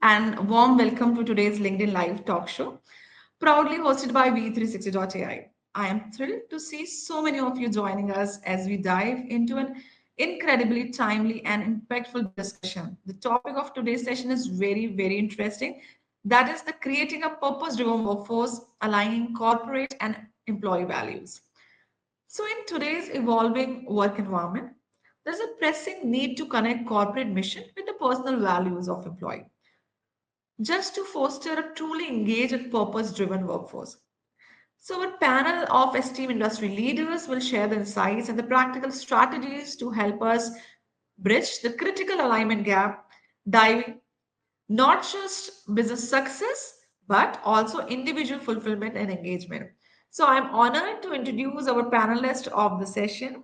and a warm welcome to today's LinkedIn Live talk show, proudly hosted by V360.ai. I am thrilled to see so many of you joining us as we dive into an incredibly timely and impactful discussion. The topic of today's session is very interesting. That is the creating a purpose driven workforce, aligning corporate and employee values. So, in today's evolving work environment, there's a pressing need to connect corporate mission with the personal values of employee, just to foster a truly engaged and purpose-driven workforce. So, our panel of esteemed industry leaders will share the insights and the practical strategies to help us bridge the critical alignment gap, diving not just business success, but also individual fulfillment and engagement. So, I'm honored to introduce our panelist of the session.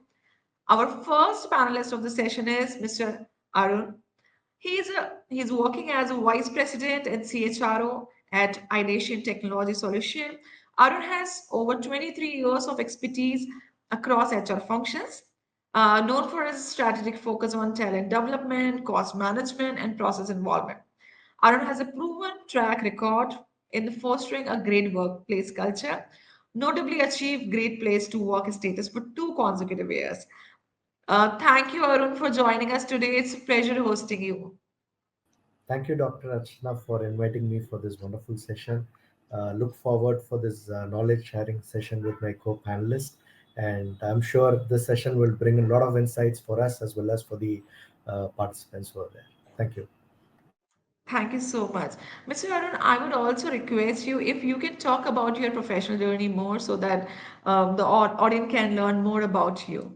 Our first panelist of the session is Mr. Arun. He's working as a vice president and CHRO at Ideation Technology Solution. Arun has over 23 years of expertise across HR functions, known for his strategic focus on talent development, cost management, and process involvement. Arun has a proven track record in fostering a great workplace culture, notably achieved Great Place to Work status for 2 consecutive years. Thank you, Arun, for joining us today. It's a pleasure hosting you. Thank you, Dr. Archana, for inviting me for this wonderful session. Look forward for this knowledge sharing session with my co-panelists, and I'm sure this session will bring a lot of insights for us as well as for the participants who are there. Thank you. Thank you so much. Mr. Arun, I would also request you if you can talk about your professional journey more so that the audience can learn more about you.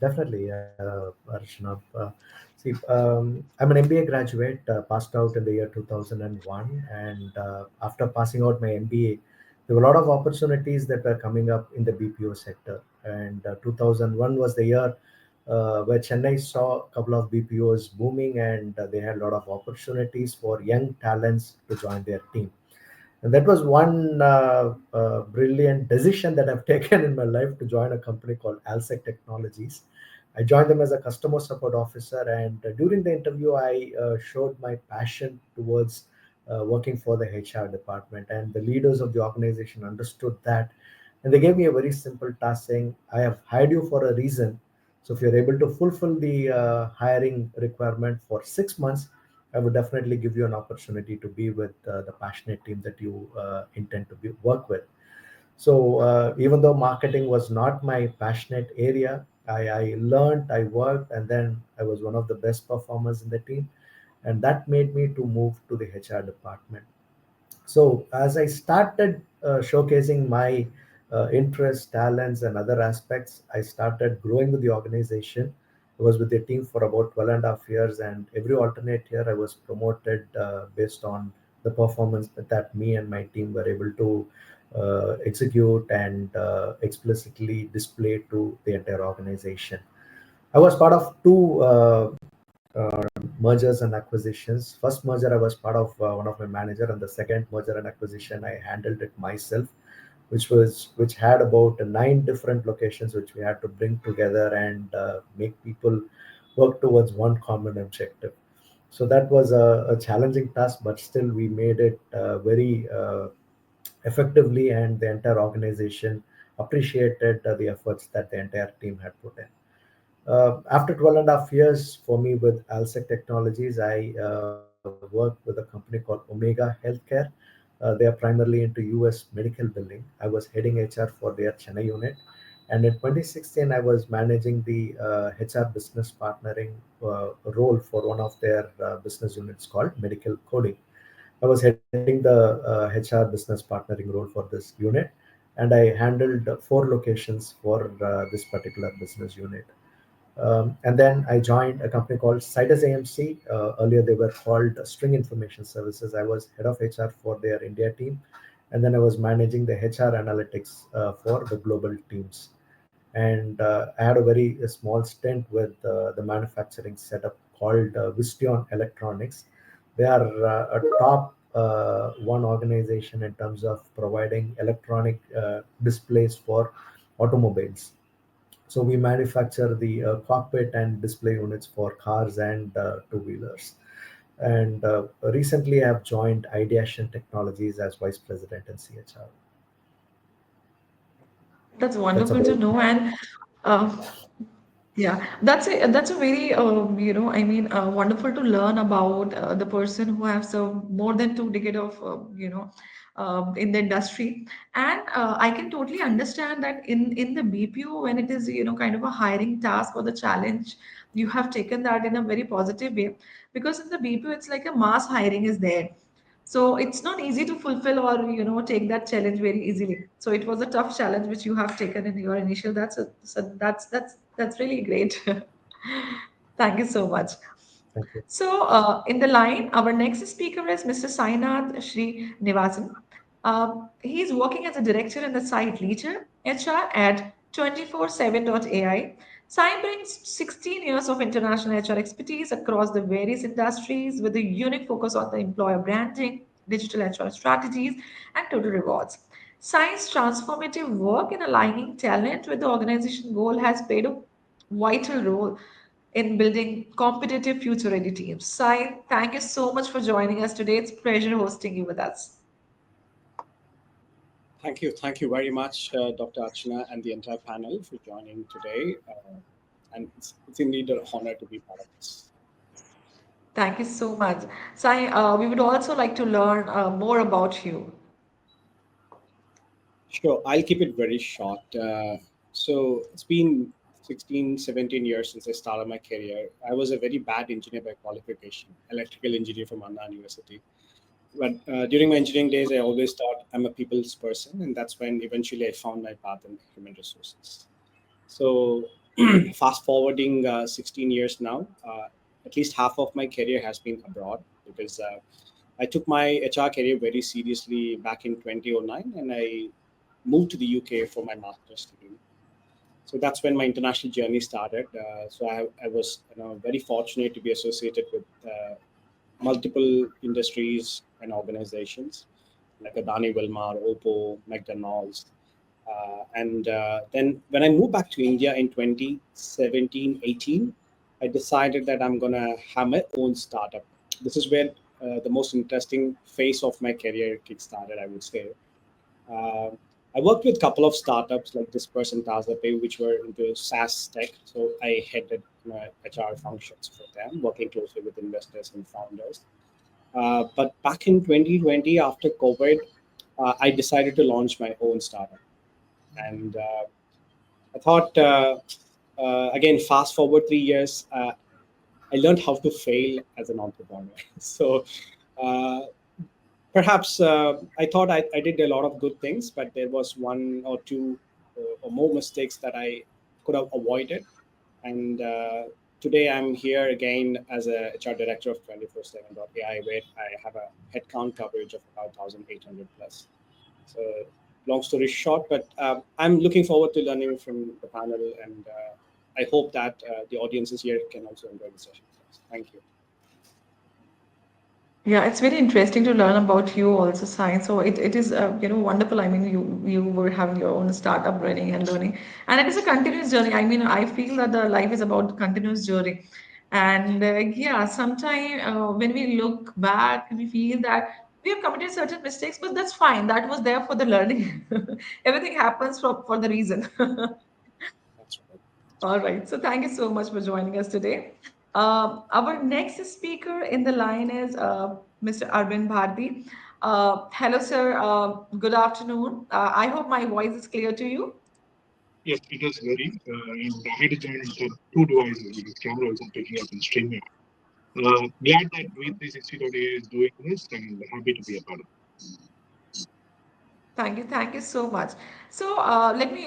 Definitely, Archana. I'm an MBA graduate, passed out in the year 2001, and after passing out my MBA, there were a lot of opportunities that were coming up in the BPO sector. And 2001 was the year where Chennai saw a couple of BPOs booming, and they had a lot of opportunities for young talents to join their team. And that was one brilliant decision that I've taken in my life to join a company called Alsec Technologies. I joined them as a customer support officer, and during the interview, I showed my passion towards working for the HR department. And the leaders of the organization understood that, and they gave me a very simple task saying, "I have hired you for a reason. So if you're able to fulfill the hiring requirement for 6 months, I would definitely give you an opportunity to be with the passionate team that you intend to work with." So even though marketing was not my passionate area, I learned, I worked, and then I was one of the best performers in the team, and that made me to move to the HR department. So as I started showcasing my interests, talents, and other aspects, I started growing with the organization. I was with the team for about 12 and a half years, and every alternate year I was promoted based on the performance that me and my team were able to execute and explicitly display to the entire organization. I was part of two uh, mergers and acquisitions. First merger, I was part of one of my manager, and the second merger and acquisition, I handled it myself, which had about 9 different locations, which we had to bring together and make people work towards one common objective. So that was a challenging task, but still we made it very effectively, and the entire organization appreciated the efforts that the entire team had put in. After 12 and a half years for me with Alsec Technologies, I worked with a company called Omega Healthcare. They are primarily into US medical billing. I was heading HR for their Chennai unit. And in 2016, I was managing the HR business partnering role for one of their business units called medical coding. I was heading the HR business partnering role for this unit, and I handled 4 locations for this particular business unit. And then I joined a company called Citus AMC. Earlier, they were called String Information Services. I was head of HR for their India team. And then I was managing the HR analytics for the global teams. And I had a very small stint with the manufacturing setup called Vistion Electronics. They are a top one organization in terms of providing electronic displays for automobiles. So we manufacture the cockpit and display units for cars and two-wheelers. And recently, I've joined Ideation Technologies as vice president and CHR. That's That's wonderful to about. know. And uh, yeah, that's a very wonderful to learn about the person who have served more than 2 decades of in the industry, and I can totally understand that in the BPO when it is kind of a hiring task or the challenge, you have taken that in a very positive way, because in the BPO it's like a mass hiring is there, so it's not easy to fulfill or take that challenge very easily. So it was a tough challenge which you have taken in your initial. That's really great. Thank you so much. Thank you. So, in the line, our next speaker is Mr. Sainath Sri Nivasan. He is working as a director in the site leader HR at 24/7.ai. Sai brings 16 years of international HR expertise across the various industries with a unique focus on the employer branding, digital HR strategies, and total rewards. Sai's transformative work in aligning talent with the organization goal has played a vital role in building competitive future ready teams. Sai, thank you so much for joining us today. It's a pleasure hosting you with us. Thank you very much, Dr. Archana and the entire panel for joining today. And it's indeed an honor to be part of this. Thank you so much. Sai, we would also like to learn more about you. Sure, I'll keep it very short. So it's been 16, 17 years since I started my career. I was a very bad engineer by qualification, electrical engineer from Anna University. But during my engineering days, I always thought I'm a people's person, and that's when eventually I found my path in human resources. So, fast forwarding 16 years now, at least half of my career has been abroad because I took my HR career very seriously back in 2009 and I moved to the UK for my master's degree. So that's when my international journey started. I was very fortunate to be associated with multiple industries and organizations like Adani Wilmar, Oppo, McDonald's. And then when I moved back to India in 2017, 18, I decided that I'm going to have my own startup. This is where the most interesting phase of my career kickstarted, I would say. Uh, I worked with a couple of startups like Disperse and Tazapay, which were into SaaS tech. So I headed my HR functions for them, working closely with investors and founders. But back in 2020, after COVID, I decided to launch my own startup. And I thought, again, fast forward 3 years, I learned how to fail as an entrepreneur. So uh, perhaps I thought I did a lot of good things, but there was one or two or more mistakes that I could have avoided. And today I'm here again as a HR director of 24/7.ai, where I have a headcount coverage of about 1,800 plus. So long story short, but I'm looking forward to learning from the panel, and I hope that the audiences here can also enjoy the session. Thank you. Yeah, it's very interesting to learn about you also, science. So it is wonderful. I mean, you were having your own startup running and learning, and it is a continuous journey. I mean, I feel that the life is about continuous journey, and yeah, sometimes when we look back, we feel that we have committed certain mistakes, but that's fine. That was there for the learning. Everything happens for the reason. That's right. All right. So thank you so much for joining us today. Our next speaker in the line is Mr. Arvind Bharti. Hello, sir. Good afternoon. I hope my voice is clear to you. Yes, it is very. And I had to join with two devices because camera wasn't picking up and streaming. Glad that V360.ai is doing this and happy to be a part of Thank you so much. So let me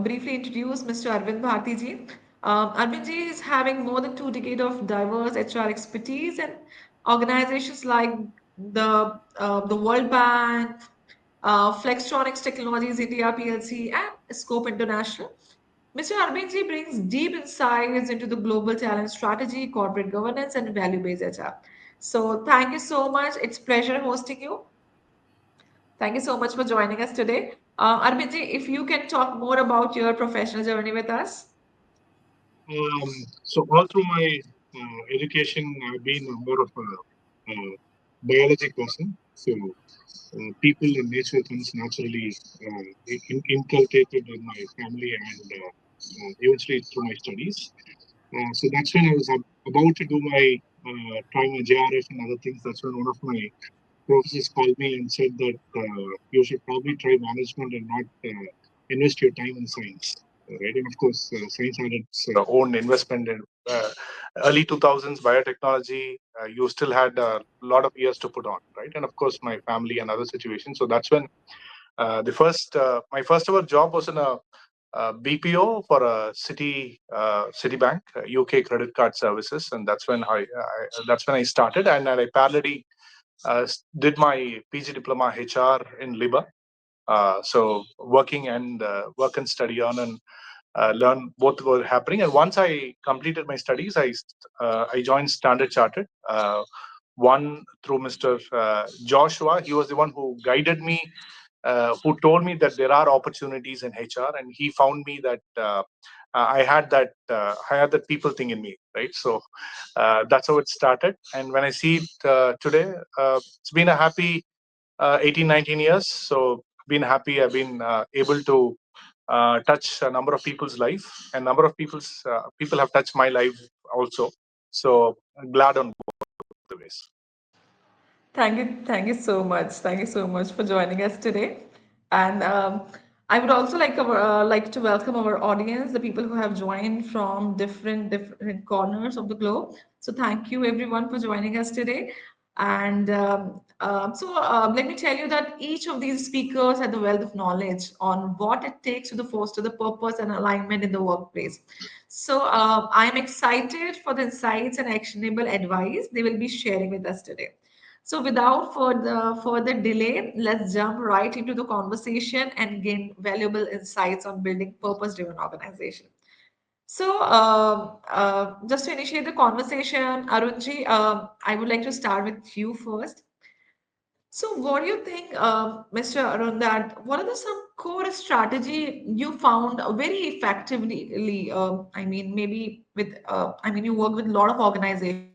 briefly introduce Mr. Arvind Bharti ji. Arvind ji is having more than 2 decades of diverse HR expertise and organizations like the World Bank, Flextronics Technologies India PLC, and Scope International. Mr. Arvind ji brings deep insights into the global talent strategy, corporate governance, and value-based HR. So thank you so much. It's pleasure hosting you. Thank you so much for joining us today. Arminji, if you can talk more about your professional journey with us. it. So all through my education, I've been more of a biology person. So people and nature comes naturally inculcated in my family and eventually through my studies. So that's when I was about to do my trying my JRF and other things. That's when one of my professors called me and said that you should probably try management and not invest your time in science. Right, and of course, science had its own investment in early 2000s biotechnology. You still had a lot of years to put on, right? And of course, my family and other situations. So that's when the first my first ever job was in a BPO for a Citibank UK credit card services, and that's when I started, and I parallelly did my PG diploma HR in Liba. So working and work and study on and learn both were happening. And once I completed my studies, I joined Standard Chartered. One through Mr. Joshua, he was the one who guided me, who told me that there are opportunities in HR, and he found me that I had that people thing in me, right? So that's how it started. And when I see it today, it's been a happy 18, 19 years. So been happy. I've been able to touch a number of people's life, and number of people have touched my life also. So I'm glad on both the ways. Thank you so much. Thank you so much for joining us today. And I would also like to welcome our audience, the people who have joined from different corners of the globe. So thank you everyone for joining us today. And let me tell you that each of these speakers had the wealth of knowledge on what it takes to foster the purpose and alignment in the workplace. So I am excited for the insights and actionable advice they will be sharing with us today. So without further delay, let's jump right into the conversation and gain valuable insights on building purpose-driven organization. So just to initiate the conversation, Arunji, I would like to start with you first. So what do you think, Mr. Arun, that what are some core strategy you found very effectively? Maybe you work with a lot of organizations.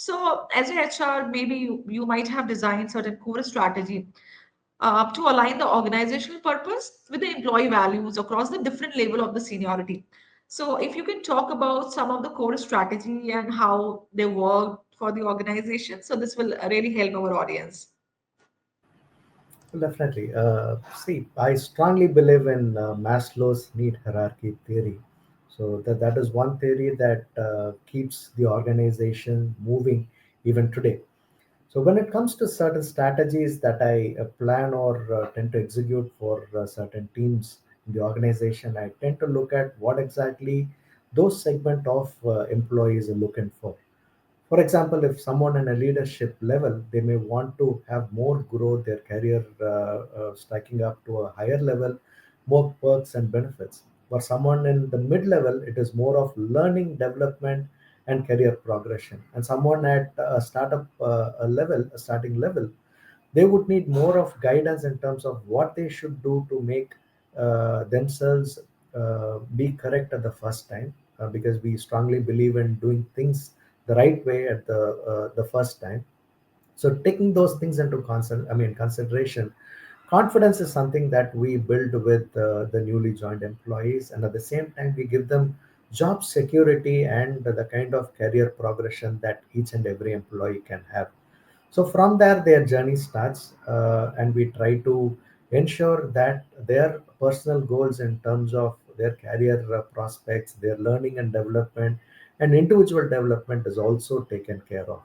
So as a HR, maybe you might have designed certain core strategy to align the organizational purpose with the employee values across the different level of the seniority. So if you can talk about some of the core strategy and how they work for the organization, so this will really help our audience. Well, definitely. See, I strongly believe in Maslow's need hierarchy theory. So that is one theory that keeps the organization moving even today. So when it comes to certain strategies that I plan or tend to execute for certain teams in the organization, I tend to look at what exactly those segment of employees are looking for. For example, if someone in a leadership level, they may want to have more growth, their career stacking up to a higher level, more perks and benefits. For someone in the mid level, it is more of learning, development, and career progression. And someone at a startup a starting level, they would need more of guidance in terms of what they should do to make themselves be correct at the first time, because we strongly believe in doing things the right way at the first time. So taking those things into consideration, confidence is something that we build with the newly joined employees, and at the same time we give them job security and the kind of career progression that each and every employee can have. So from there, their journey starts, and we try to ensure that their personal goals in terms of their career prospects, their learning and development, and individual development is also taken care of.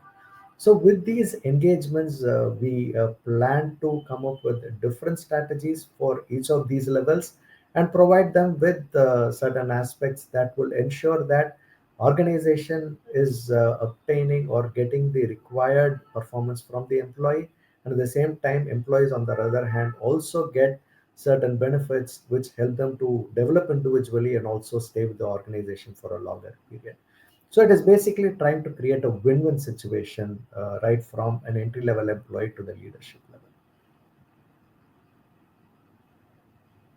So with these engagements, we plan to come up with different strategies for each of these levels and provide them with certain aspects that will ensure that organization is obtaining or getting the required performance from the employee, and at the same time employees on the other hand also get certain benefits which help them to develop individually and also stay with the organization for a longer period. So it is basically trying to create a win-win situation, right from an entry-level employee to the leadership level.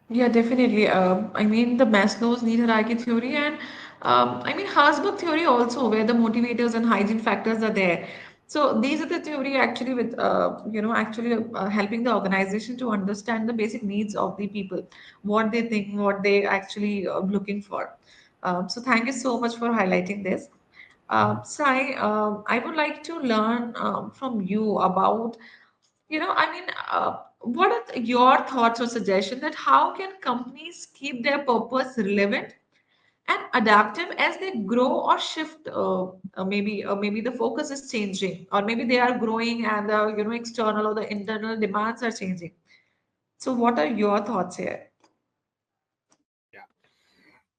Yeah, definitely. The Maslow's need hierarchy theory, and I mean, Harsberg theory also, where the motivators and hygiene factors are there. So these are the theory actually with actually helping the organization to understand the basic needs of the people, what they think, what they actually looking for. So thank you so much for highlighting this. Sai, I would like to learn from you about, I mean, what are your thoughts or suggestions that how can companies keep their purpose relevant and adaptive as they grow or shift? Maybe the focus is changing, or maybe they are growing and the external or the internal demands are changing. So, what are your thoughts here? Yeah.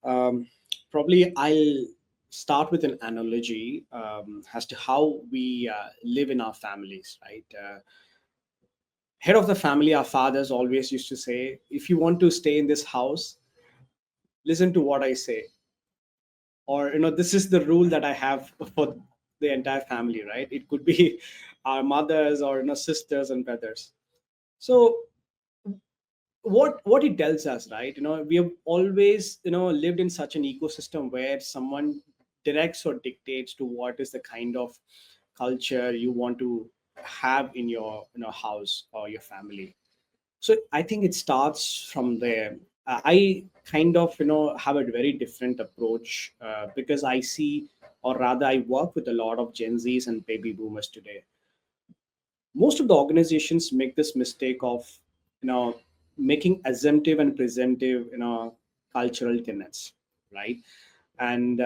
Um, Probably I'll start with an analogy as to how we live in our families, right? Head of the family, our fathers always used to say, if you want to stay in this house, listen to what I say. Or, this is the rule that I have for the entire family, right? It could be our mothers or, sisters and brothers. So what it tells us, right, we have always lived in such an ecosystem where someone directs or dictates to what is the kind of culture you want to have in your house or your family. So I think it starts from there. I kind of have a very different approach because I see, or rather I work with a lot of Gen Z's and baby boomers today. Most of the organizations make this mistake of making assumptive and presumptive cultural tenets, right? And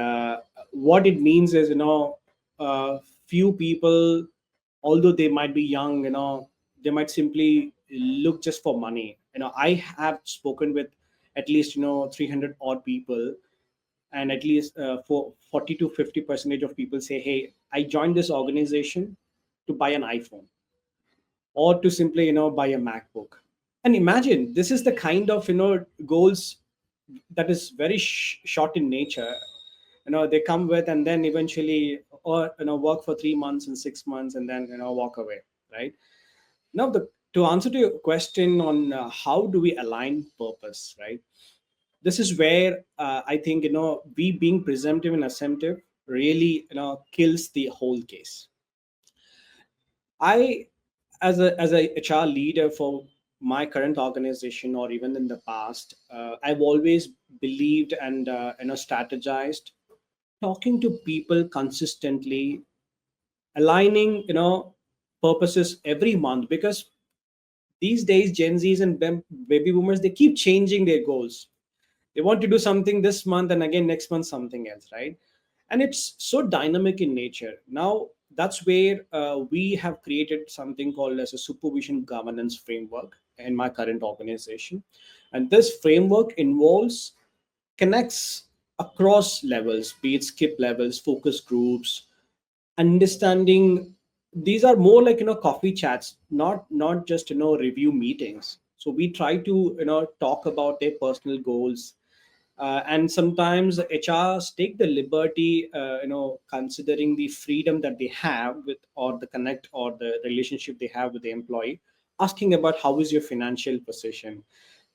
what it means is uh, few people, although they might be young, they might simply look just for money. I have spoken with at least 300 odd people, and at least for 40 to 50% of people say, hey, I joined this organization to buy an iPhone, or to simply buy a MacBook. And imagine, this is the kind of goals that is very short in nature. They come with, and then eventually, or work for 3 months and 6 months, and then walk away, right? Now, to answer to your question on how do we align purpose, right? This is where I think we being presumptive and assumptive really kills the whole case. I, as a HR leader for my current organization, or even in the past, I've always believed and strategized talking to people consistently, aligning purposes every month, because these days Gen Z's and baby boomers, they keep changing their goals. They want to do something this month, and again next month something else, right? And it's so dynamic in nature. Now that's where we have created something called as a supervision governance framework in my current organization. And this framework involves, connects across levels, be it skip levels, focus groups, understanding. These are more like coffee chats, not just review meetings. So we try to talk about their personal goals, and sometimes HRs take the liberty, considering the freedom that they have with, or the connect, or the relationship they have with the employee, asking about how is your financial position.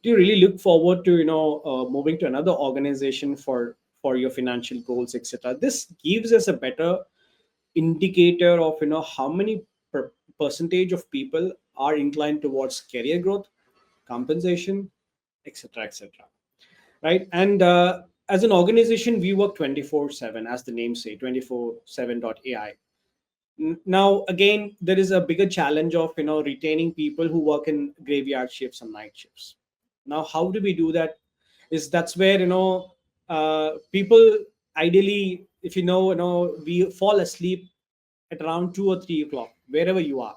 Do you really look forward to moving to another organization for your financial goals, etc. This gives us a better indicator of how many percentage of people are inclined towards career growth, compensation, etc., etc. Right? And as an organization, we work 24/7, as the name say, 24/7.ai. Now again, there is a bigger challenge of retaining people who work in graveyard shifts and night shifts. Now how do we do that? Is that's where people, ideally, if we fall asleep at around 2 or 3 o'clock, wherever you are,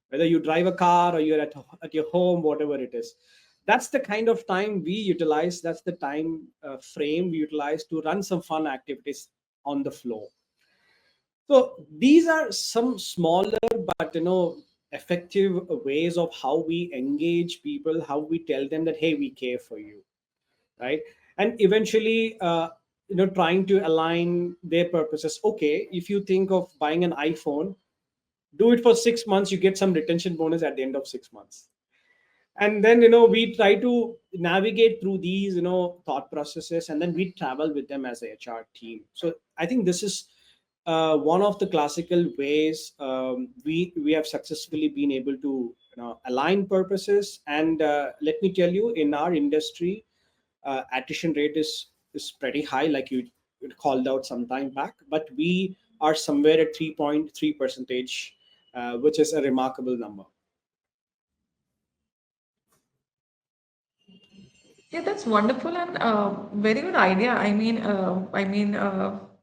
whether you drive a car or you're at your home, whatever it is. That's the kind of time we utilize. That's the time frame we utilize to run some fun activities on the floor. So these are some smaller but effective ways of how we engage people, how we tell them that, hey, we care for you, right? And eventually trying to align their purposes. Okay, if you think of buying an iPhone, do it for 6 months, you get some retention bonus at the end of 6 months. And then we try to navigate through these thought processes, and then we travel with them as a HR team. So I think this is one of the classical ways we have successfully been able to align purposes. And let me tell you, in our industry, attrition rate is pretty high, like you called out some time back, but we are somewhere at 3.3 percentage, which is a remarkable number. Yeah, that's wonderful and very good idea.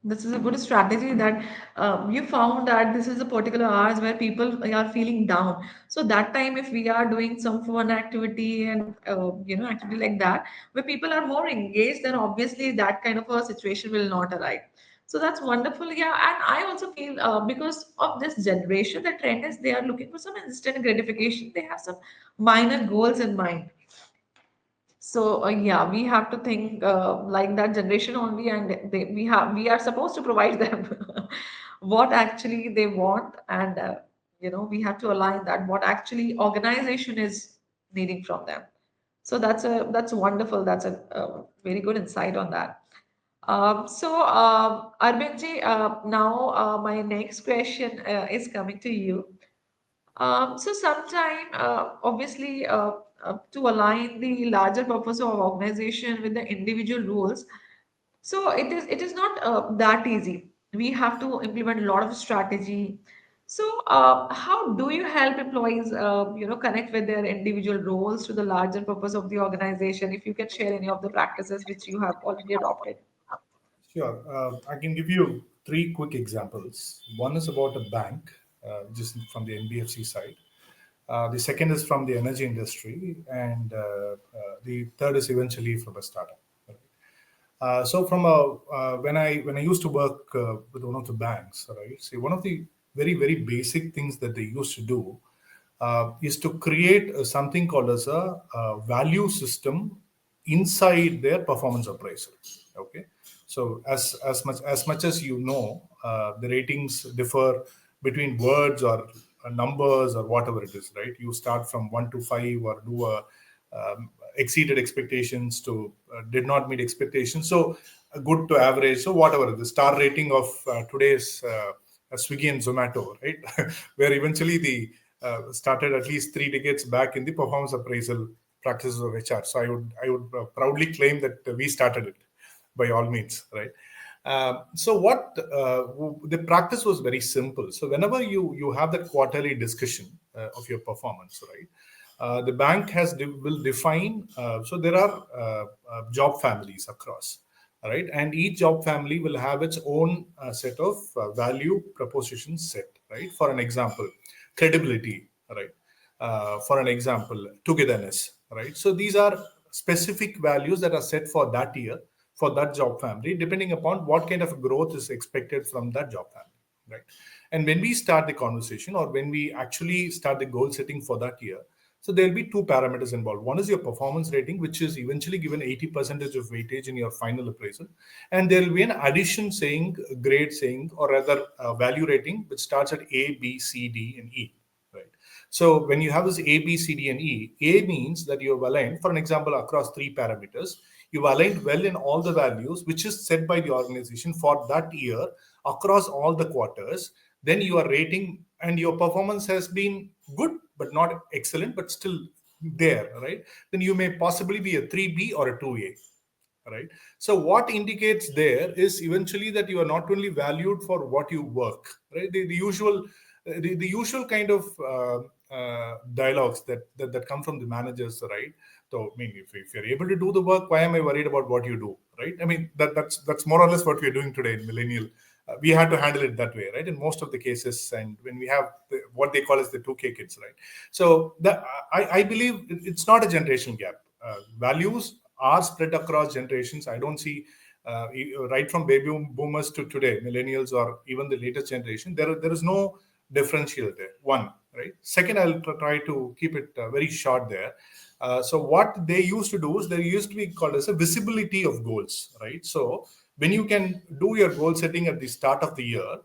This is a good strategy that you found that this is a particular hours where people are feeling down. So that time, if we are doing some fun activity and activity like that, where people are more engaged, then obviously that kind of a situation will not arise. So that's wonderful. Yeah, and I also feel because of this generation, the trend is they are looking for some instant gratification. They have some minor goals in mind. So yeah, we have to think like that generation only, and we are supposed to provide them what actually they want, and we have to align that what actually organization is needing from them. So that's wonderful. That's a very good insight on that. Arvindji, now my next question is coming to you. So sometime, obviously, to align the larger purpose of organization with the individual roles, so it is not that easy. We have to implement a lot of strategy. So, how do you help employees, connect with their individual roles to the larger purpose of the organization? If you can share any of the practices which you have already adopted. Sure. I can give you three quick examples. One is about a bank, which is from the NBFC side. The second is from the energy industry, and the third is eventually from a startup. So from a when I used to work with one of the banks, right? See, one of the very basic things that they used to do is to create something called as a value system inside their performance appraisal. Okay, so as much as the ratings differ between words or numbers or whatever it is, right? You start from 1 to 5 or do a exceeded expectations to did not meet expectations. So good to average. So whatever the star rating of today's Swiggy and Zomato, right? Where eventually the started at least 3 decades back in the performance appraisal practices of HR. So I would proudly claim that we started it by all means, right? So what the practice was very simple. So whenever you have that quarterly discussion of your performance, right? The bank will define. So there are job families across, right? And each job family will have its own set of value proposition set, right? For an example, credibility, right? For an example, togetherness, right? So these are specific values that are set for that year, for that job family, depending upon what kind of growth is expected from that job family, right? And when we start the conversation, or when we actually start the goal setting for that year, so there'll be two parameters involved. One is your performance rating, which is eventually given 80% of weightage in your final appraisal. And there'll be an addition saying, grade saying, or rather value rating, which starts at A, B, C, D, and E, right? So when you have this A, B, C, D, and E, A means that you have aligned, for an example, across three parameters. You've aligned well in all the values, which is set by the organization for that year across all the quarters. Then you are rating, and your performance has been good, but not excellent, but still there, right? Then you may possibly be a 3B or a 2A, right? So what indicates there is eventually that you are not only valued for what you work, right? The usual kind of dialogues that come from the managers, right? So I mean, if you're able to do the work, why am I worried about what you do, right? I mean, that's more or less what we're doing today in millennial. We had to handle it that way, right? In most of the cases, and when we have what they call as the 2K kids, right? So I believe it's not a generation gap. Values are spread across generations. I don't see right from baby boomers to today, millennials, or even the latest generation. There is no differential there. One, right? Second, I'll try to keep it very short there. So what they used to do is there used to be called as a visibility of goals, right? So when you can do your goal setting at the start of the year,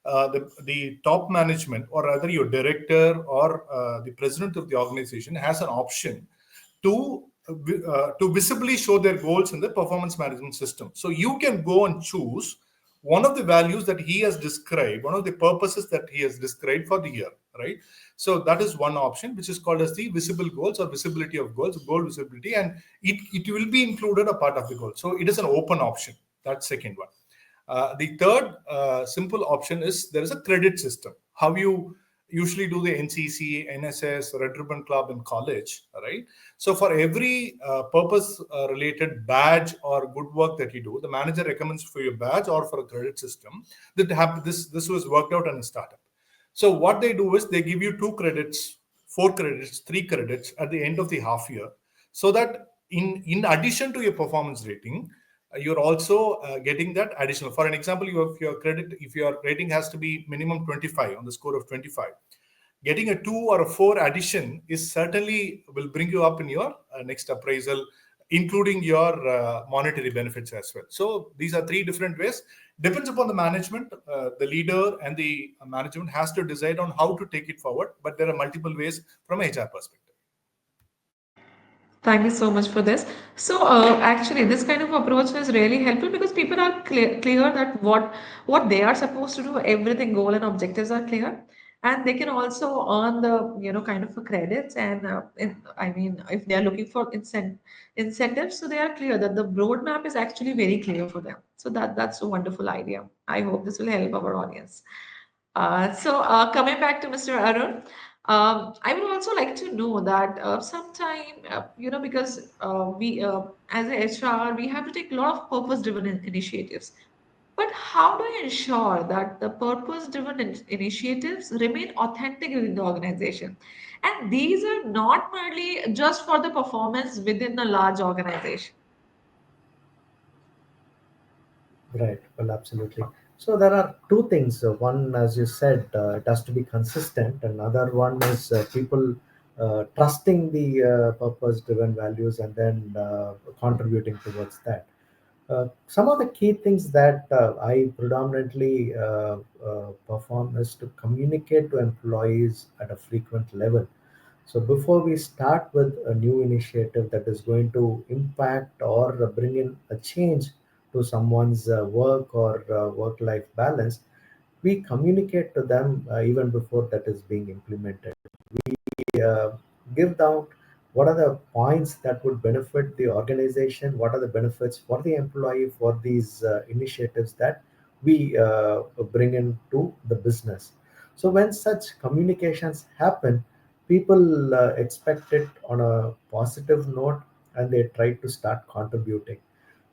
the top management, or rather your director or the president of the organization, has an option to visibly show their goals in the performance management system. So you can go and choose one of the values that he has described, one of the purposes that he has described for the year, right? So that is one option, which is called as the visible goals or visibility of goals, goal visibility, and it will be included a part of the goal. So it is an open option. That's second one. The third simple option is there is a credit system. How you usually do the NCC, NSS, Red Ribbon Club in college, right? So for every purpose related badge or good work that you do, the manager recommends for your badge or for a credit system that have this was worked out in a startup. So what they do is they give you 2 credits, 4 credits, 3 credits at the end of the half year, so that in addition to your performance rating, you're also getting that additional. For an example, if your rating has to be minimum 25 on the score of 25, getting a 2 or a 4 addition is certainly will bring you up in your next appraisal, including your monetary benefits as well. So these are 3 different ways. Depends upon the management, the leader and the management has to decide on how to take it forward, but there are multiple ways from HR perspective. Thank you so much for this. So, actually, this kind of approach is really helpful because people are clear that what they are supposed to do, everything goal and objectives are clear, and they can also earn the kind of a credits. And I mean, if they are looking for incentives, so they are clear that the roadmap is actually very clear for them. So that's a wonderful idea. I hope this will help our audience. Coming back to Mr. Arun, I would also like to know that sometime, because as a HR, we have to take a lot of purpose-driven initiatives. But how do you ensure that the purpose-driven initiatives remain authentic within the organization? And these are not merely just for the performance within a large organization. Right. Well, absolutely. So there are two things. One, as you said, it has to be consistent. Another one is people trusting the purpose-driven values and then contributing towards that. Some of the key things that I predominantly perform is to communicate to employees at a frequent level. So before we start with a new initiative that is going to impact or bring in a change to someone's work or work-life balance, we communicate to them even before that is being implemented. We give down what are the points that would benefit the organization, what are the benefits for the employee for these initiatives that we bring into the business. So when such communications happen, people expect it on a positive note and they try to start contributing.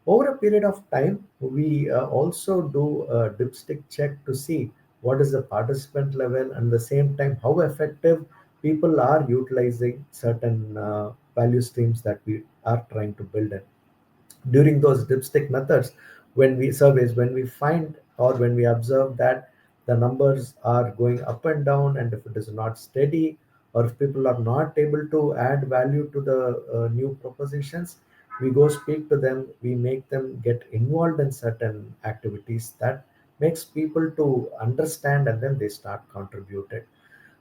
Over a period of time, we also do a dipstick check to see what is the participant level and the same time how effective people are utilizing certain value streams that we are trying to build in. During those dipstick methods, when we surveys, when we find or when we observe that the numbers are going up and down, and if it is not steady or if people are not able to add value to the new propositions, we go speak to them, we make them get involved in certain activities that makes people to understand and then they start contributing.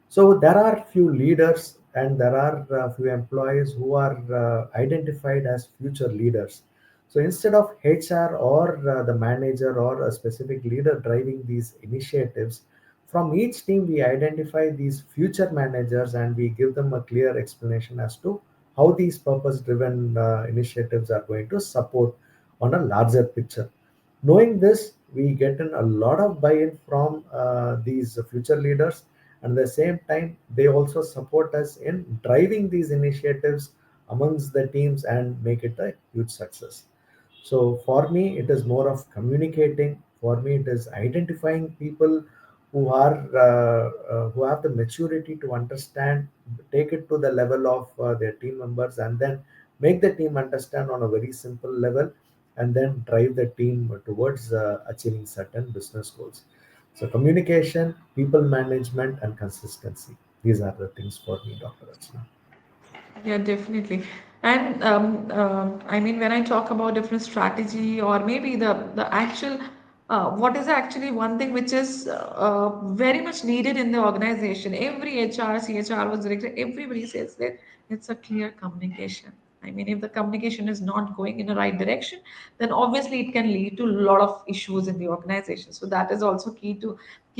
So there are few leaders and there are few employees who are identified as future leaders. So instead of HR or the manager or a specific leader driving these initiatives, from each team we identify these future managers and we give them a clear explanation as to how these purpose-driven initiatives are going to support on a larger picture. Knowing this, we get in a lot of buy-in from these future leaders, and at the same time, they also support us in driving these initiatives amongst the teams and make it a huge success. So for me, it is more of communicating. For me, it is identifying people who have the maturity to understand, take it to the level of their team members, and then make the team understand on a very simple level, and then drive the team towards achieving certain business goals. So communication, people management, and consistency. These are the things for me, Dr. Rachna. Yeah, definitely. And I mean, when I talk about different strategy or maybe the actual, what is actually one thing which is very much needed in the organization. Every HR, CHR was director, everybody says that it's a clear communication. I mean, if the communication is not going in the right direction, then obviously it can lead to a lot of issues in the organization. So that is also key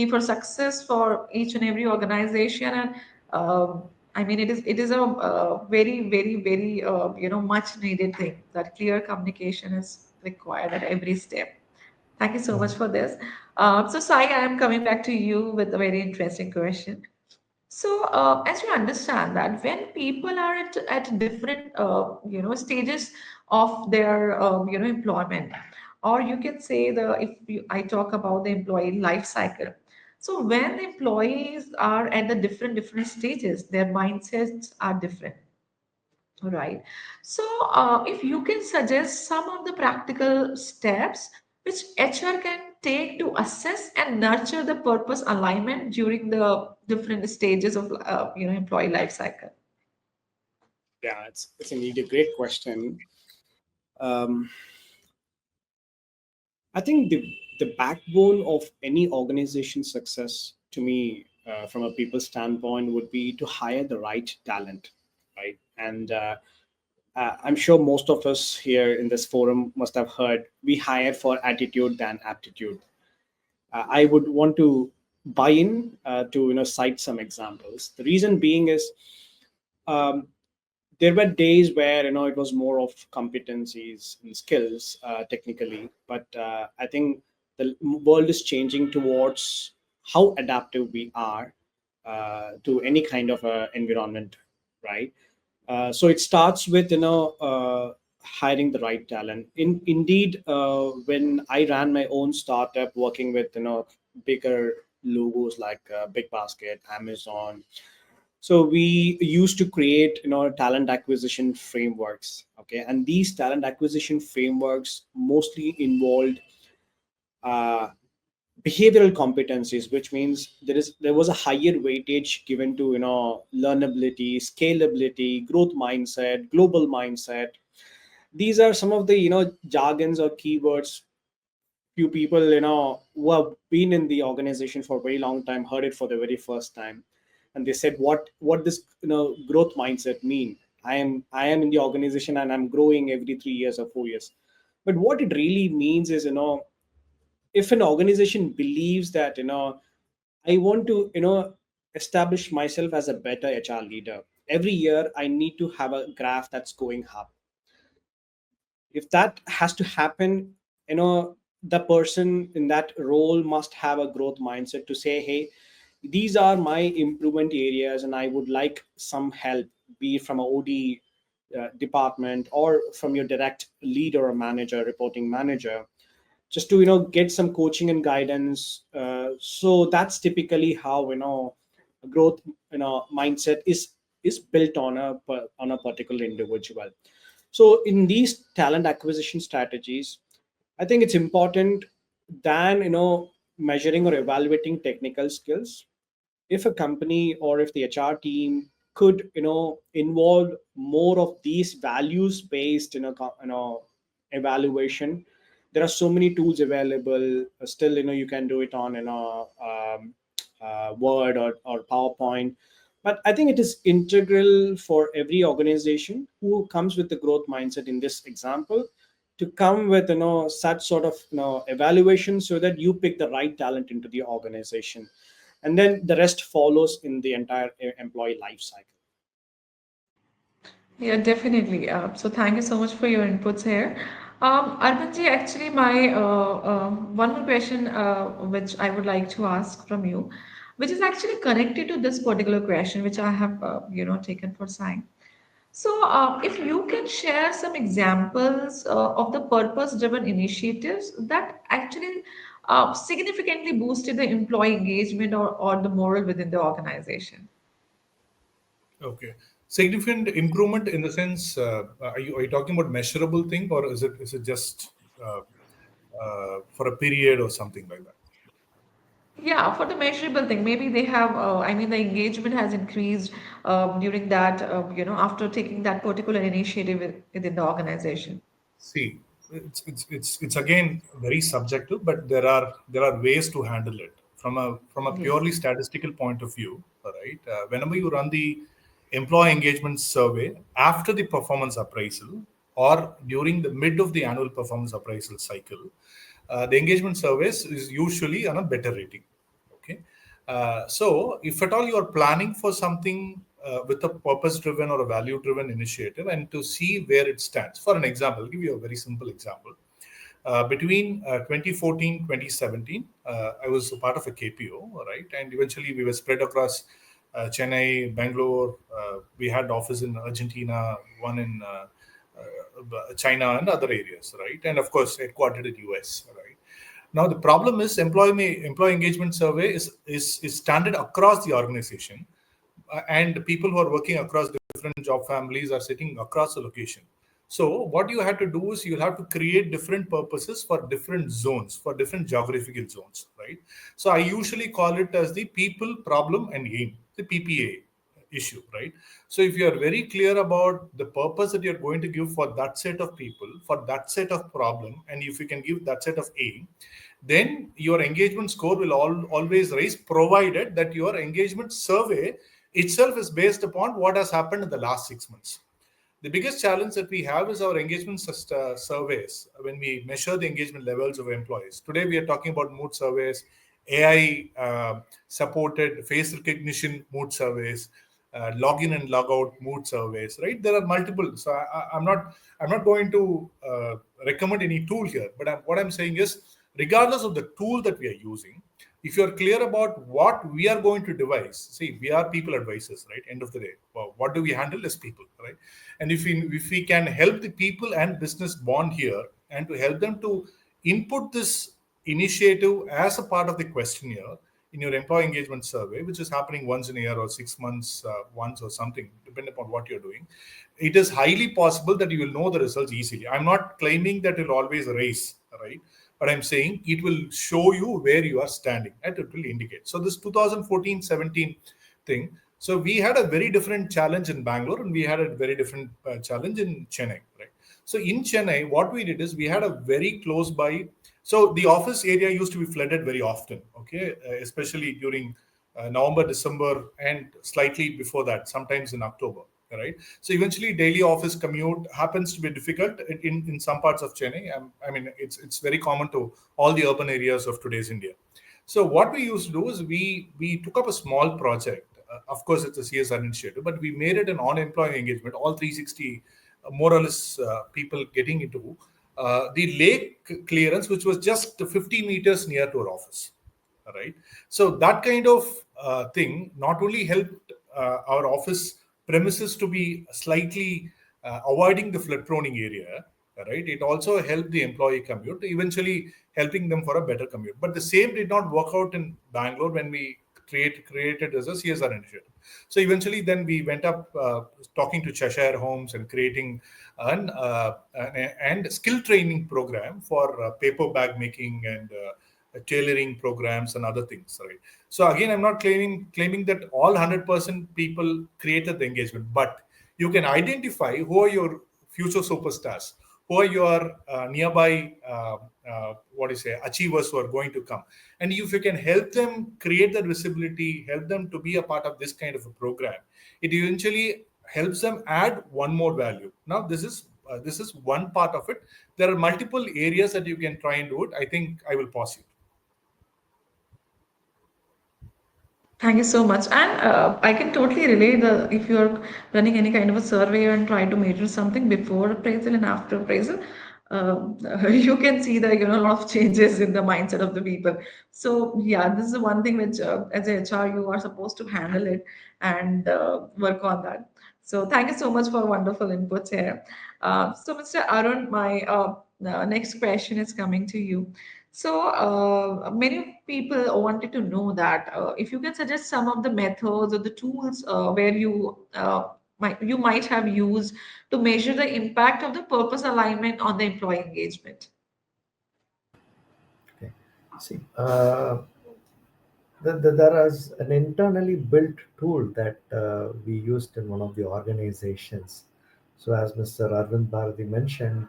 for success for each and every organization. And I mean, it is a very much needed thing, that clear communication is required at every step. Thank you so much for this. So Sai, I am coming back to you with a very interesting question. So, as you understand that when people are at different, stages of their, employment, or you can say I talk about the employee life cycle. So when employees are at the different stages, their mindsets are different. Right. So, if you can suggest some of the practical steps which HR can take to assess and nurture the purpose alignment during the different stages of employee life cycle. Yeah, it's indeed a great question. Um, I think the backbone of any organization success, to me, from a people standpoint, would be to hire the right talent, right? And I'm sure most of us here in this forum must have heard we hire for attitude than aptitude. I would want to buy in to cite some examples. The reason being is um, there were days where it was more of competencies and skills technically, but I think the world is changing towards how adaptive we are to any kind of environment, right? So it starts with hiring the right talent. Indeed, when I ran my own startup, working with bigger logos like Big Basket, Amazon, so we used to create talent acquisition frameworks. Okay, and these talent acquisition frameworks mostly involved uh, behavioral competencies, which means there was a higher weightage given to learnability, scalability, growth mindset, global mindset. These are some of the jargons or keywords few people who have been in the organization for a very long time heard it for the very first time, and they said what this growth mindset mean. I am in the organization and I'm growing every 3 years or 4 years, but what it really means is if an organization believes that I want to establish myself as a better HR leader, every year I need to have a graph that's going up. If that has to happen, the person in that role must have a growth mindset to say, hey, these are my improvement areas and I would like some help, be it from a OD department or from your direct leader or manager, reporting manager, just to get some coaching and guidance. So that's typically how growth mindset is built on a particular individual. So in these talent acquisition strategies, I think it's important than measuring or evaluating technical skills. If a company or if the HR team could involve more of these values based evaluation, there are so many tools available. Still you can do it on Word or PowerPoint, but I think it is integral for every organization who comes with the growth mindset in this example to come with such sort of evaluation, so that you pick the right talent into the organization, and then the rest follows in the entire employee life cycle. Yeah, definitely. So thank you so much for your inputs here. Arpanji, actually, my one more question which I would like to ask from you, which is actually connected to this particular question, which I have taken for sign. So, if you can share some examples of the purpose-driven initiatives that actually significantly boosted the employee engagement or the morale within the organization. Okay. Significant improvement in the sense, are you talking about measurable thing, or is it just for a period or something like that? Yeah, for the measurable thing, maybe they have, I mean, the engagement has increased during that, after taking that particular initiative within the organization. See, it's again very subjective, but there are ways to handle it from a Yes. purely statistical point of view. All right, whenever you run the employee engagement survey after the performance appraisal or during the mid of the annual performance appraisal cycle, the engagement surveys is usually on a better rating. Okay. So if at all you are planning for something with a purpose driven or a value driven initiative and to see where it stands. For an example, I'll give you a very simple example. Between 2014 2017, I was a part of a KPO, right? And eventually we were spread across Chennai, Bangalore. We had office in Argentina, one in China and other areas, right? And of course, headquartered in US, right? Now the problem is employee engagement survey is standard across the organization, and people who are working across different job families are sitting across the location. So what you have to do is you'll have to create different purposes for different zones, for different geographical zones, right? So I usually call it as the people, problem, and aim, the PPA issue, right? So if you are very clear about the purpose that you're going to give for that set of people, for that set of problem, and if you can give that set of aim, then your engagement score will always rise, provided that your engagement survey itself is based upon what has happened in the last 6 months. The biggest challenge that we have is our engagement surveys when we measure the engagement levels of employees. Today, we are talking about mood surveys, AI supported face recognition mood surveys, login and logout mood surveys, right? There are multiple. So I'm not going to recommend any tool here, but what I'm saying is, regardless of the tool that we are using, if you're clear about what we are going to devise, see, we are people advisors, right? End of the day, well, what do we handle as people, right? And if we can help the people and business bond here and to help them to input this initiative as a part of the questionnaire in your employee engagement survey, which is happening once in a year or 6 months once or something, depending upon what you're doing, it is highly possible that you will know the results easily. I'm not claiming that it will always raise, right? But I'm saying it will show you where you are standing and it will indicate. So this 2014-17 thing, so we had a very different challenge in Bangalore and we had a very different challenge in Chennai, right? So in Chennai, what we did is we had a very close by. So the office area used to be flooded very often, okay, especially during November, December, and slightly before that, sometimes in October, right? So eventually, daily office commute happens to be difficult in some parts of Chennai. I mean, it's very common to all the urban areas of today's India. So what we used to do is we took up a small project. Of course, it's a CSR initiative, but we made it an on-employee engagement. All 360, more or less, people getting into the lake clearance, which was just 50 meters near to our office, right? So that kind of thing not only helped our office premises to be slightly avoiding the flood prone area, right? It also helped the employee commute, eventually helping them for a better commute. But the same did not work out in Bangalore when we created as a CSR initiative. So eventually, then we went up talking to Cheshire Homes and creating and skill training program for paper bag making and tailoring programs and other things, right? So again, I'm not claiming that all 100% people created the engagement, but you can identify who are your future superstars, who are your nearby what do you say, achievers who are going to come, and if you can help them create that visibility, help them to be a part of this kind of a program, it eventually helps them add one more value. Now this is one part of it. There are multiple areas that you can try and do it. I think I will pause you. Thank you so much. And I can totally relate the if you're running any kind of a survey and try to measure something before appraisal and after appraisal, you can see the a lot of changes in the mindset of the people. So yeah, this is the one thing which as a HR you are supposed to handle it and work on that. So thank you so much for wonderful inputs here. So Mr. Arun, my next question is coming to you. So, many people wanted to know that if you can suggest some of the methods or the tools where you might have used to measure the impact of the purpose alignment on the employee engagement. Okay. See, there is an internally built tool that we used in one of the organizations. So, as Mr. Arvind Bharati mentioned,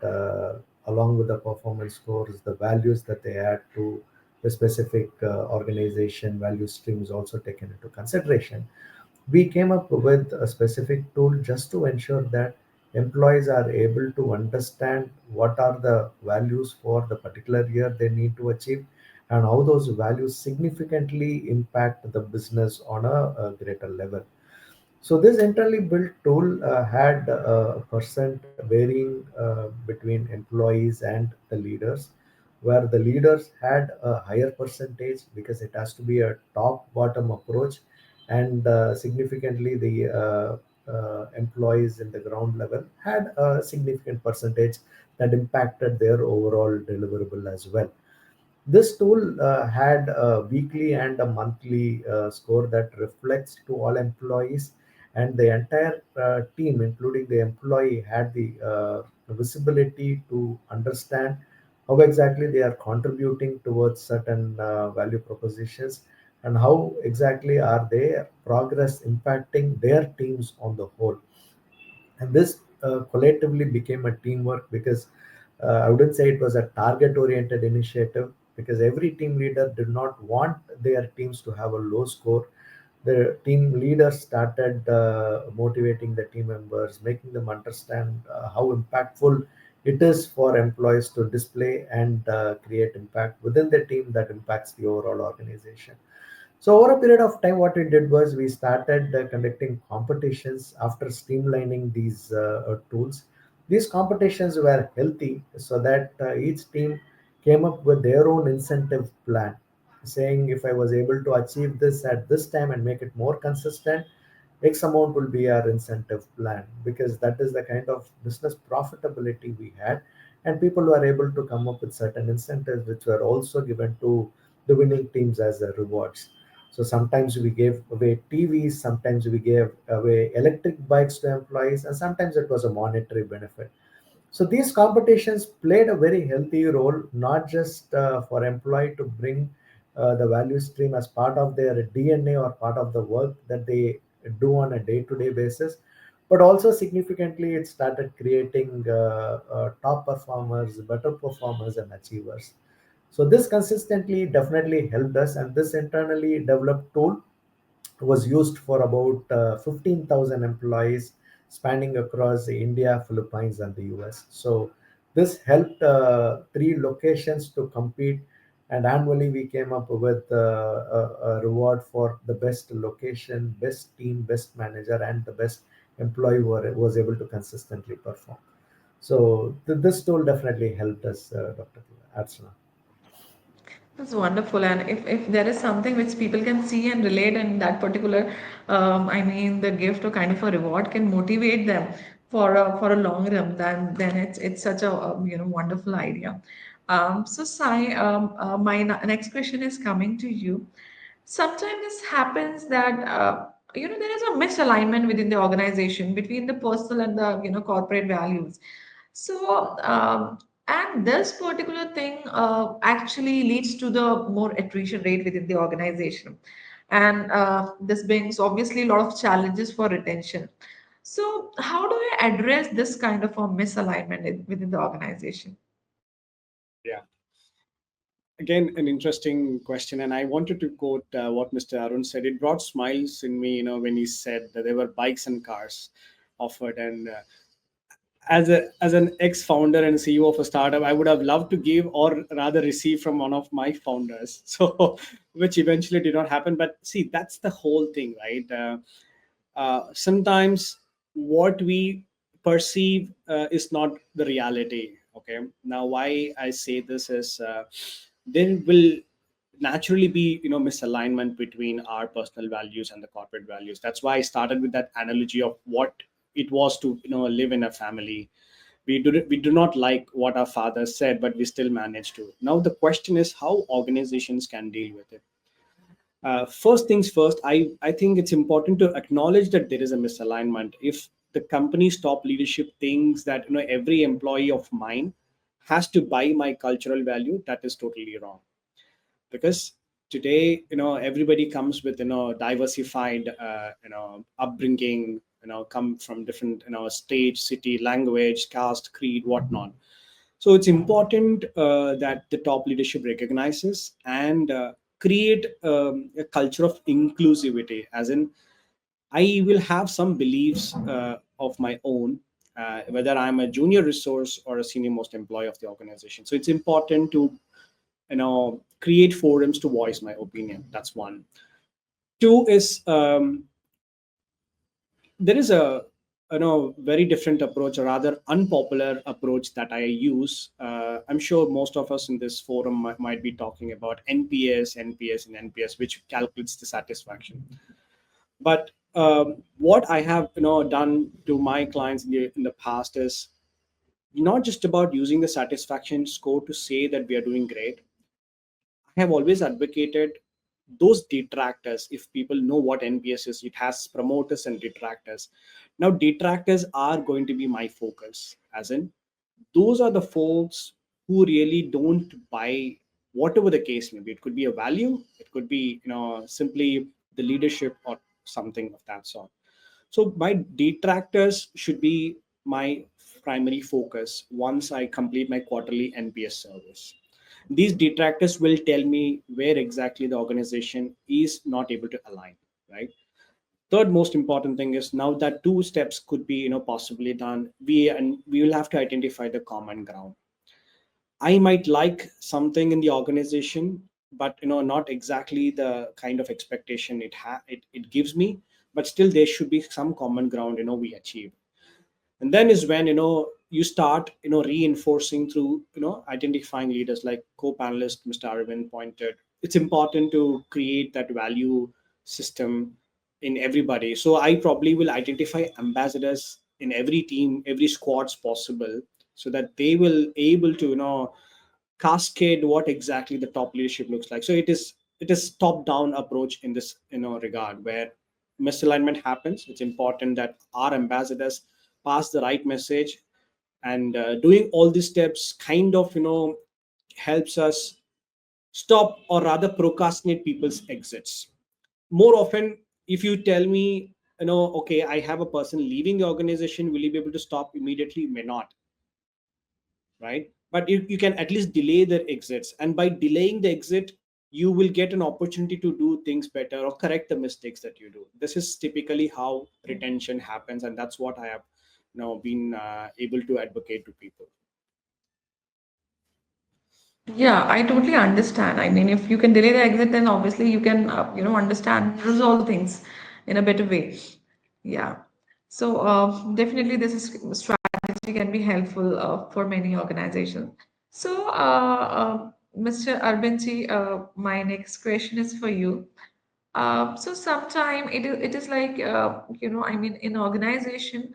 along with the performance scores, the values that they add to the specific organization value stream is also taken into consideration. we came up with a specific tool just to ensure that employees are able to understand what are the values for the particular year they need to achieve, and how those values significantly impact the business on a greater level. So this internally built tool had a percent varying between employees and the leaders, where the leaders had a higher percentage because it has to be a top-bottom approach, and significantly the employees in the ground level had a significant percentage that impacted their overall deliverable as well. This tool had a weekly and a monthly score that reflects to all employees, and the entire team, including the employee, had the visibility to understand how exactly they are contributing towards certain value propositions, and how exactly are their progress impacting their teams on the whole. And this collectively became a teamwork, because I wouldn't say it was a target oriented initiative, because every team leader did not want their teams to have a low score. The team leaders started motivating the team members, making them understand how impactful it is for employees to display and create impact within the team that impacts the overall organization. So over a period of time, what we did was we started conducting competitions after streamlining these tools. These competitions were healthy, so that each team came up with their own incentive plan, saying if I was able to achieve this at this time and make it more consistent, X amount will be our incentive plan, because that is the kind of business profitability we had. And people were able to come up with certain incentives, which were also given to the winning teams as a rewards. So sometimes we gave away TVs, sometimes we gave away electric bikes to employees, and sometimes it was a monetary benefit. So these competitions played a very healthy role, not just for employee to bring the value stream as part of their DNA or part of the work that they do on a day-to-day basis, but also significantly it started creating top performers, better performers, and achievers. So this consistently definitely helped us, and this internally developed tool was used for about 15,000 employees spanning across India, Philippines, and the US. So this helped three locations to compete, and annually we came up with a reward for the best location, best team, best manager, and the best employee who was able to consistently perform. So this tool definitely helped us, Dr. Archana. That's wonderful. And if there is something which people can see and relate in that particular, I mean, the gift or kind of a reward can motivate them for a long run, then it's such a wonderful idea. So Sai, my next question is coming to you. Sometimes this happens that there is a misalignment within the organization between the personal and the corporate values. So and this particular thing actually leads to the more attrition rate within the organization, and this brings obviously a lot of challenges for retention. So how do I address this kind of a misalignment within the organization? Yeah. Again, an interesting question, and I wanted to quote what Mr. Arun said. It brought smiles in me, when he said that there were bikes and cars offered. And as an ex-founder and CEO of a startup, I would have loved to give, or rather receive, from one of my founders. So, which eventually did not happen. But see, that's the whole thing, right? Sometimes what we perceive is not the reality. Okay. Now, why I say this is there will naturally be misalignment between our personal values and the corporate values. That's why I started with that analogy of what it was to live in a family. We do not like what our father said, but we still manage to. Now the question is how organizations can deal with it. First things first, I think it's important to acknowledge that there is a misalignment. If the company's top leadership thinks that every employee of mine has to buy my cultural value, that is totally wrong. Because today everybody comes with diversified upbringing, come from different state, city, language, caste, creed, whatnot. So it's important that the top leadership recognizes and create a culture of inclusivity, as in I will have some beliefs of my own, whether I'm a junior resource or a senior most employee of the organization. So it's important to create forums to voice my opinion. That's one. Two is there is a very different approach, or rather unpopular approach that I use. I'm sure most of us in this forum might be talking about NPS, which calculates the satisfaction. But what I have done to my clients in the past is not just about using the satisfaction score to say that we are doing great. I have always advocated those detractors. If people know what NPS is, it has promoters and detractors. Now, detractors are going to be my focus, as in, those are the folks who really don't buy whatever the case may be. It could be a value, it could be, simply the leadership or something of that sort. So, my detractors should be my primary focus once I complete my quarterly NPS service. These detractors will tell me where exactly the organization is not able to align, right? Third most important thing is, now that two steps could be possibly done, we will have to identify the common ground. I might like something in the organization, but not exactly the kind of expectation it gives me, but still there should be some common ground we achieve. And then is when you start reinforcing through identifying leaders, like co-panelist Mr. Arvind pointed. It's important to create that value system in everybody. So I probably will identify ambassadors in every team, every squads possible, so that they will able to cascade what exactly the top leadership looks like. So it is top down approach in this regard, where misalignment happens. It's important that our ambassadors pass the right message, and doing all these steps kind of helps us stop, or rather procrastinate, people's exits. More often, if you tell me, okay, I have a person leaving the organization, will you be able to stop immediately? You may not, right? But you can at least delay their exits, and by delaying the exit, you will get an opportunity to do things better or correct the mistakes that you do. This is typically how retention happens, and that's what I have been able to advocate to people. Yeah, I totally understand. I mean, if you can delay the exit, then obviously you can, understand, resolve things in a better way. Yeah. So definitely, this is strategy can be helpful for many organizations. So, Mr. Arbenji, my next question is for you. So sometime it is like I mean, in organization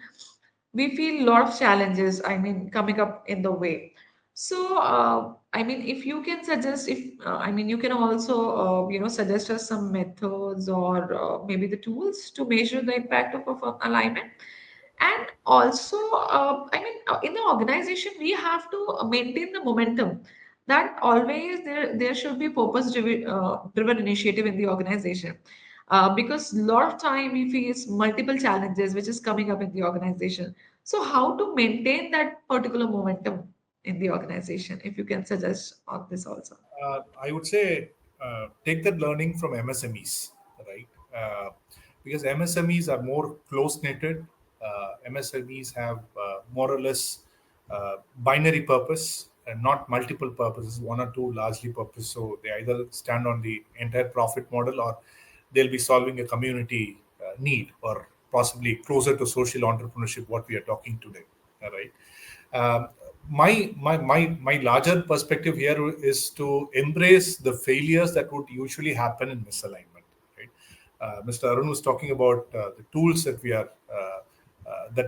we feel a lot of challenges, I mean, coming up in the way. So I mean, if you can suggest, if I mean, you can also suggest us some methods or maybe the tools to measure the impact of alignment. And also I mean, in the organization we have to maintain the momentum, that always there should be purpose driven initiative in the organization, because a lot of time we face multiple challenges which is coming up in the organization. So how to maintain that particular momentum in the organization, if you can suggest on this also. I would say take that learning from MSMEs, right? Because MSMEs are more close knitted. MSMEs have more or less binary purpose and not multiple purposes, one or two largely purpose. So they either stand on the entire profit model, or they'll be solving a community need, or possibly closer to social entrepreneurship, what we are talking today. All right. Um, my larger perspective here is to embrace the failures that would usually happen in misalignment. Right? Mr. Arun was talking about the tools that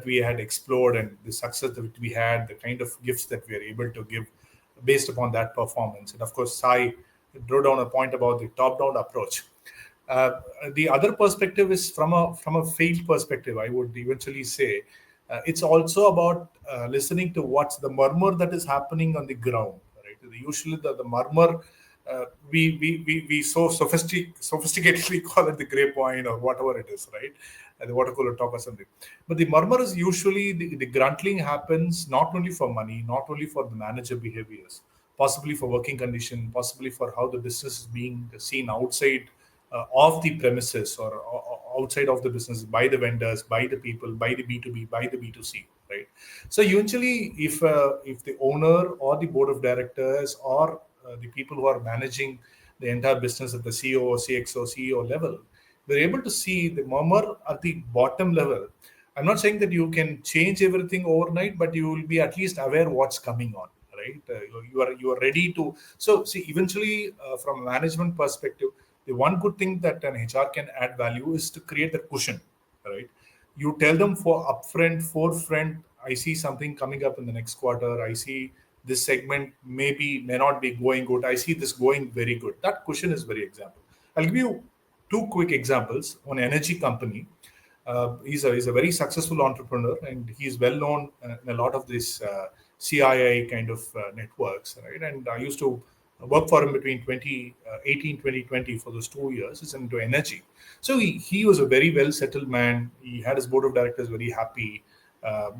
we had explored, and the success that we had, the kind of gifts that we are able to give based upon that performance. And of course, Sai drew down a point about the top-down approach. The other perspective is from a field perspective. I would eventually say it's also about listening to what's the murmur that is happening on the ground. Right? Usually, the murmur we so sophisticatedly call it the grapevine or whatever it is, right? The water cooler talk or something. But the murmur is usually the gruntling happens not only for money, not only for the manager behaviors, possibly for working condition, possibly for how the business is being seen outside of the premises, or outside of the business, by the vendors, by the people, by the B2B, by the B2C, right? So usually, if the owner or the board of directors or the people who are managing the entire business at the CEO or CXO, CEO level, we're able to see the murmur at the bottom level. I'm not saying that you can change everything overnight, but you will be at least aware what's coming on, right? You are ready to. So see, eventually, from a management perspective, the one good thing that an HR can add value is to create that cushion, right? You tell them for upfront, forefront. I see something coming up in the next quarter. I see this segment may not be going good. I see this going very good. That cushion is very example. I'll give you two quick examples. One energy company. He's a very successful entrepreneur, and he's well known in a lot of these CII kind of networks, right? And I used to work for him between 2018 2020 for those 2 years. It's into energy. So he was a very well settled man. He had his board of directors very happy.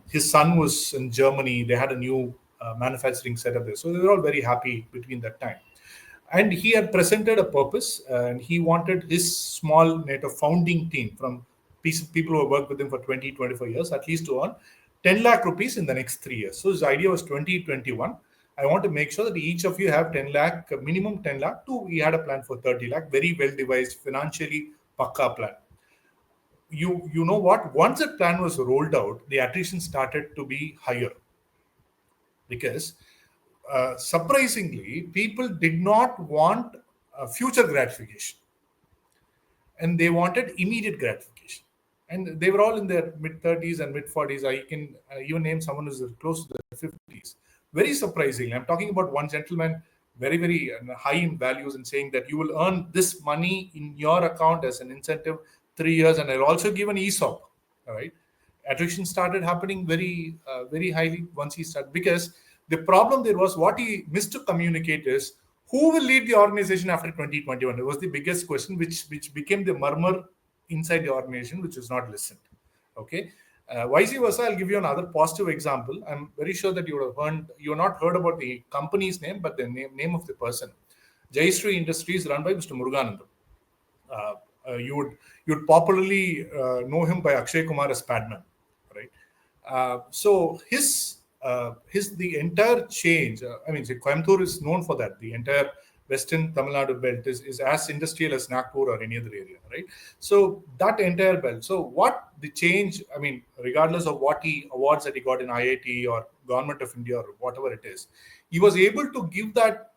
His son was in Germany. They had a new manufacturing setup there. So they were all very happy between that time. And he had presented a purpose, and he wanted his small net of founding team from people who have worked with him for 20, 25 years, at least to earn 10 lakh rupees in the next 3 years. So his idea was 2021. I want to make sure that each of you have 10 lakh, minimum 10 lakh. He had a plan for 30 lakh, very well devised, financially pakka plan. You know what? Once that plan was rolled out, the attrition started to be higher because surprisingly, people did not want future gratification, and they wanted immediate gratification. And they were all in their mid 30s and mid 40s. I can even name someone who's close to the 50s. Very surprisingly, I'm talking about one gentleman, very, very high in values, and saying that you will earn this money in your account as an incentive 3 years, and I'll also give an ESOP. All right. Attrition started happening very highly once he started, because the problem there was what he missed to communicate is who will lead the organization after 2021. It was the biggest question, which became the murmur inside the organization, which was not listened. Okay. Vice versa, I'll give you another positive example. I'm very sure that you have not heard about the company's name, but the name of the person. Jayashree Industries, run by Mr. Muruganandam. You'd popularly know him by Akshay Kumar as Padman, right? So the entire change. Coimbatore is known for that. The entire Western Tamil Nadu belt is as industrial as Nagpur or any other area, right? So that entire belt. So what the change? Regardless of what awards that he got in IIT or Government of India or whatever it is, he was able to give that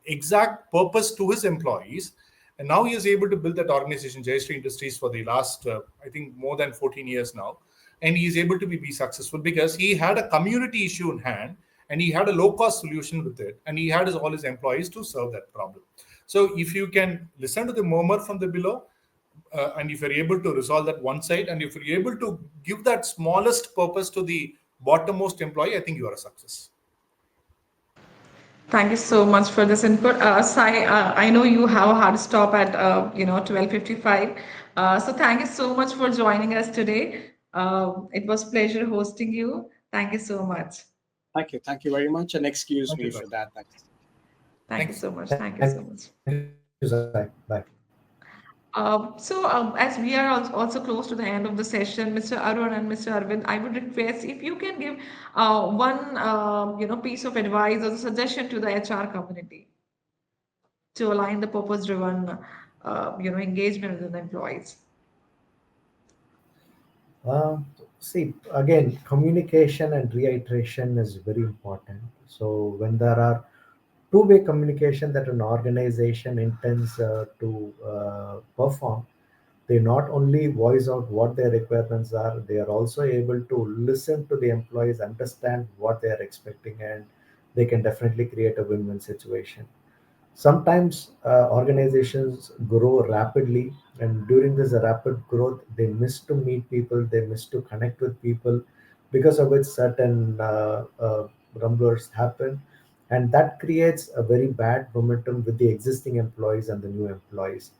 exact purpose to his employees. And now he is able to build that organization, Jayashree Industries, for the last, I think, more than 14 years now. And he is able to be successful because he had a community issue in hand, and he had a low-cost solution with it, and he had all his employees to serve that problem. So if you can listen to the murmur from the below, and if you're able to resolve that one side, and if you're able to give that smallest purpose to the bottommost employee, I think you are a success. Thank you so much for this input. Sai, I know you have a hard stop at 12:55. So thank you so much for joining us today. It was pleasure hosting you. Thank you so much. Thank you very much, and excuse Thank you, me sir. for that. Thanks. Thank you Thanks. so much. Thank you so much. Thank you, Zai. Bye. As we are also close to the end of the session, Mr. Arun and Mr. Arvind, I would request if you can give one piece of advice or suggestion to the HR community to align the purpose-driven engagement with the employees. See, again, communication and reiteration is very important. So when there are two-way communication that an organization intends to perform, they not only voice out what their requirements are, they are also able to listen to the employees, understand what they are expecting, and they can definitely create a win-win situation. Sometimes organizations grow rapidly, and during this rapid growth, they miss to meet people, they miss to connect with people, because of which certain rumblers happen, and that creates a very bad momentum with the existing employees and the new employees.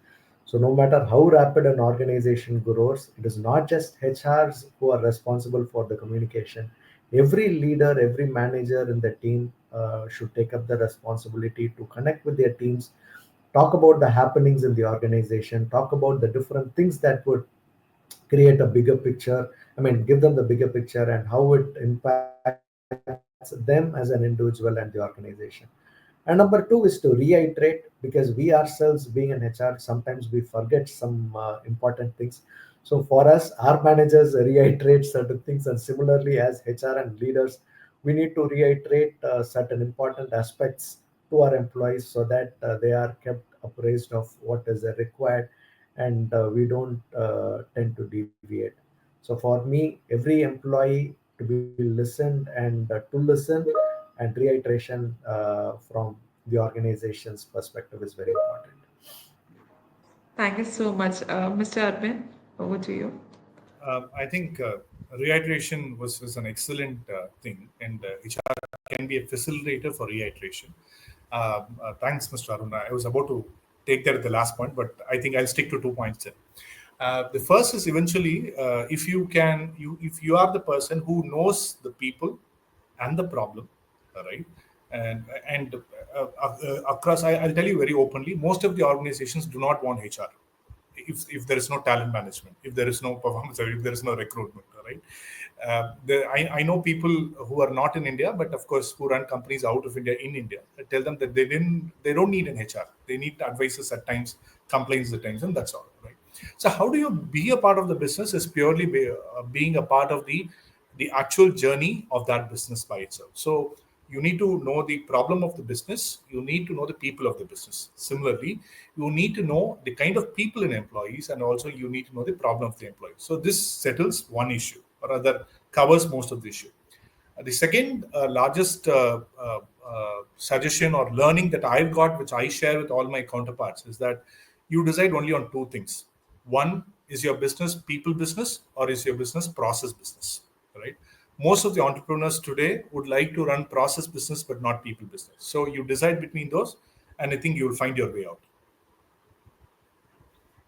So, no matter how rapid an organization grows, it is not just HRs who are responsible for the communication. Every leader, every manager in the team should take up the responsibility to connect with their teams, talk about the happenings in the organization, talk about the different things that would create a bigger picture. I mean, give them the bigger picture and how it impacts them as an individual and the organization. And number two is to reiterate, because we ourselves, being an HR, sometimes we forget some important things. So for us, our managers reiterate certain things, and similarly, as HR and leaders, we need to reiterate certain important aspects to our employees so that they are kept appraised of what is required, and we don't tend to deviate. So for me, every employee to be listened and to listen, and reiteration from the organization's perspective is very important. Thank you so much, Mr. Arvind. Over to you. I think reiteration was an excellent thing, and HR can be a facilitator for reiteration. Thanks, Mr. Arun. I was about to take that at the last point, but I think I'll stick to 2 points there. The first is eventually, if you are the person who knows the people and the problem, right? And across, I'll tell you very openly, most of the organizations do not want HR if there is no talent management, if there is no performance, or if there is no recruitment, right? I know people who are not in India, but of course who run companies out of India in India. I tell them that they don't need an HR. They need advices at times, complaints at times, and that's all, right? So how do you be a part of the business? Is purely being a part of the actual journey of that business by itself. So you need to know the problem of the business. You need to know the people of the business. Similarly, you need to know the kind of people in employees, and also you need to know the problem of the employees. So this settles one issue, or rather covers most of the issue. The second largest suggestion or learning that I've got, which I share with all my counterparts, is that you decide only on two things. One, is your business people business, or is your business process business, right? Most of the entrepreneurs today would like to run process business but not people business. So you decide between those, and I think you will find your way out.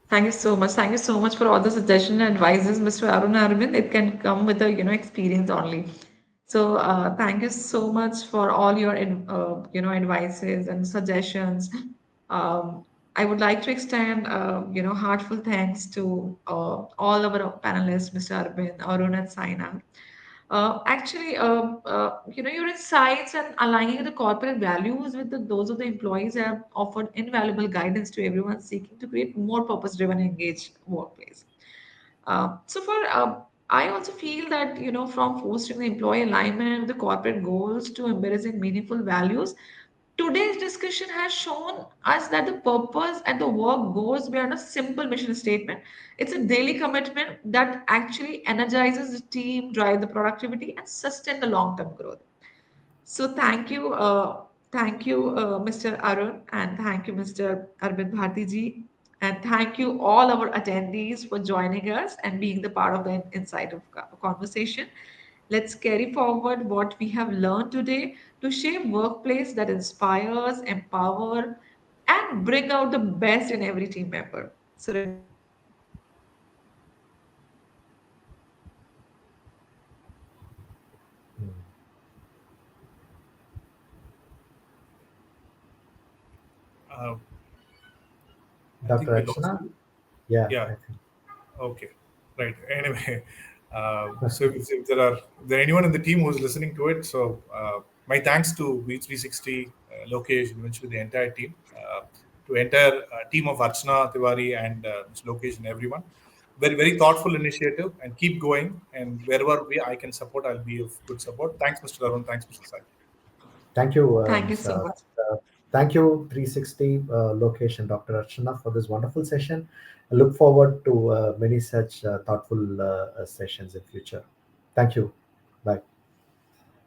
Thank you so much. Thank you so much for all the suggestions and advices, Mr. Arun Arvind. It can come with the experience only. So thank you so much for all your advices and suggestions. Um, I would like to extend heartfelt thanks to all our panelists, Mr. Arvind, Arun, and Saina. Your insights and aligning the corporate values with those of the employees have offered invaluable guidance to everyone seeking to create more purpose-driven, engaged workplace. I also feel that from fostering the employee alignment with the corporate goals to embracing meaningful values, today's discussion has shown us that the purpose and the work goes beyond a simple mission statement. It's a daily commitment that actually energizes the team, drive the productivity, and sustain the long-term growth. So thank you, Mr. Arun, and thank you, Mr. Arvind Bharti ji, and thank you all our attendees for joining us and being the part of the insight of conversation. Let's carry forward what we have learned today to shape workplace that inspires, empower, and bring out the best in every team member. So remember, your impact matters, your contribution matters, and your legacy matters. Mm. Uh, I think Dr. we lost Archana? you. Yeah, Yeah. I think. Okay. Right. Anyway, so if there anyone in the team who's listening to it, so my thanks to V360, Lokesh, and eventually the entire team, to entire team of Archana Tiwari and Mr. Lokesh and everyone. Very, very thoughtful initiative, and keep going. And wherever I can support, I'll be of good support. Thanks, Mr. Arun. Thanks, Mr. Sai. Thank you, Thank you so much. thank you, 360 location, Dr. Archana, for this wonderful session. I look forward to many such thoughtful sessions in future. Thank you. Bye.